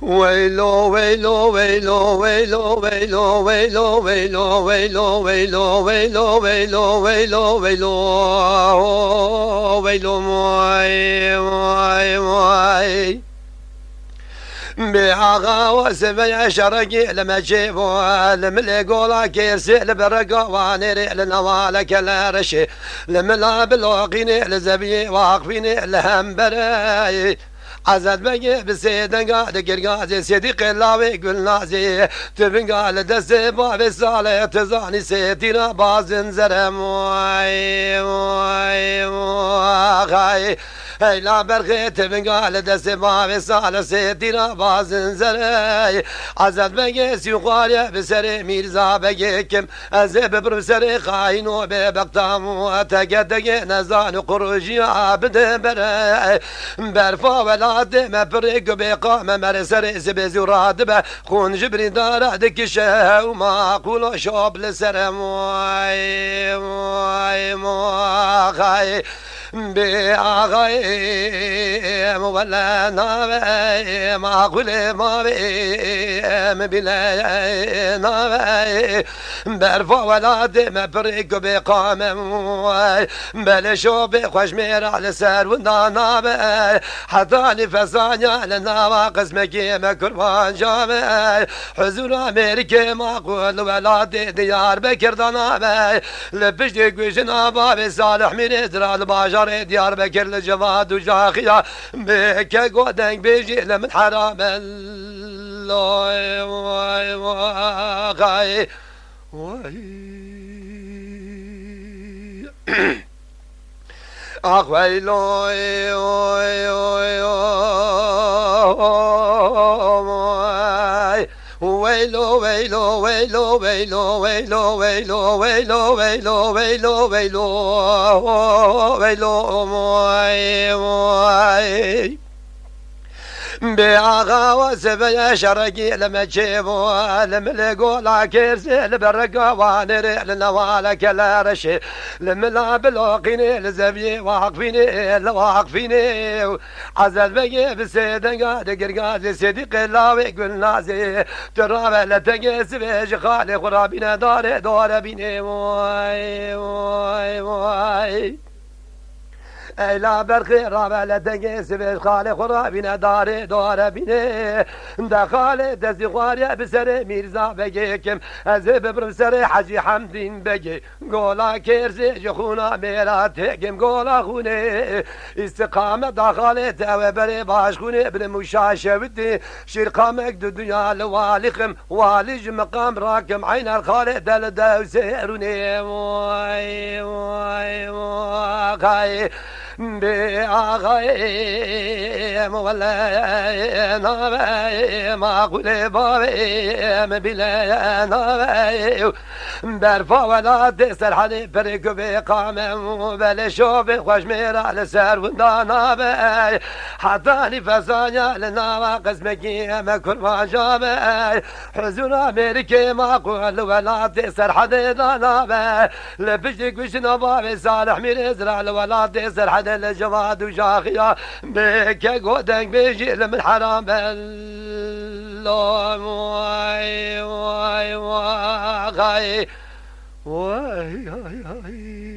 ويلو ويلو ويلو ويلو ويلو ويلو ويلو ويلو ويلو ويلو ويلو ويلو ويلو ويلو موي موي موي بآغا وسبع شرقي لما جيبوا لملقولا كيرسي لبرقا وانيري لنوالك الرشي لملا بلوقيني لزبي واقفيني لهمبري عزت بقي بسيدن قاد قرقازي سيدي قلاوي قل نازي تبن قال دسي بابي صالح تزاني سيدينا بازن زرم واي واي واي هاي لا برغي تبن قال دسي بابي صالح سيدينا بازن زري عزت بقي سيقاري بسري ميرزا بقي كم ازي ببر سري خاينو ببقتام وتقدقي نزان قروجي عبد بري برفا ولا ما بريق بقام مرسر زبز ورادبه خون جبري دار دكشه وما اقول شوب لسرم واي واي واي بآغاي ولا ناوي ما أقول ما بي بلا ناوي برفا ولا دم بريق بقام بل شو بخوش مير على سر ونانا حطاني فسانيا لنا قسمك ما كربان جامي حزون أمريكا ما أقول ولا ديار بكردانا لبشتي قوشنا بابي صالح من إدرال باجر ديار بكر لجواد وجاخيا بك قودنك بيجي لمن حرام الله واي واي واي اخ ويلو ويلو ويلو ويلو ويلو ويلو ويلو ويلو ويلو ويلو ويلو ويلو موي موي بآغا وسبع شرقي لما جيبوا لملقوا لا كيرسي لبرقا وانري لنوالك الرشي لملا بلوقيني لزبي واقفيني لواقفيني عزل بقي بسيدن قاد قرقازي سيدي قلاوي قل نازي ترابي لتقيس بيج خالي خرابينا داري دور بيني موي موي موي ای لا برخی رابل دنگی سویش خاله خرابینه داره داره بینه دخاله دزی خواری بسر میرزا بگی کم از ببرم سر حجی حمدین بگی گولا کرزی جخونا میرا تگم گولا خونه استقامه دخاله تاوه بری باش خونه بر مشاشه ودی شرقامک دو دنیا لوالخم والج مقام راکم عین الخاله دل دو سیرونه موی موی موی بآغاي مولا ناوي ما قول بابي بلا ناوي برفا ولا تسر حدي بريك بقام بلا شوف خوش مير على سر وندا ناوي حطاني فسانيا لنا قسمكي ما كل ما جامي حزن امريكي ما قول ولا تسر حدي ناوي لبشتك وشنا بابي صالح مير ازرع ولا تسر حدي الجواد وجاخيا بك قودنك بيجي من حرام الله واي واي واي واي واي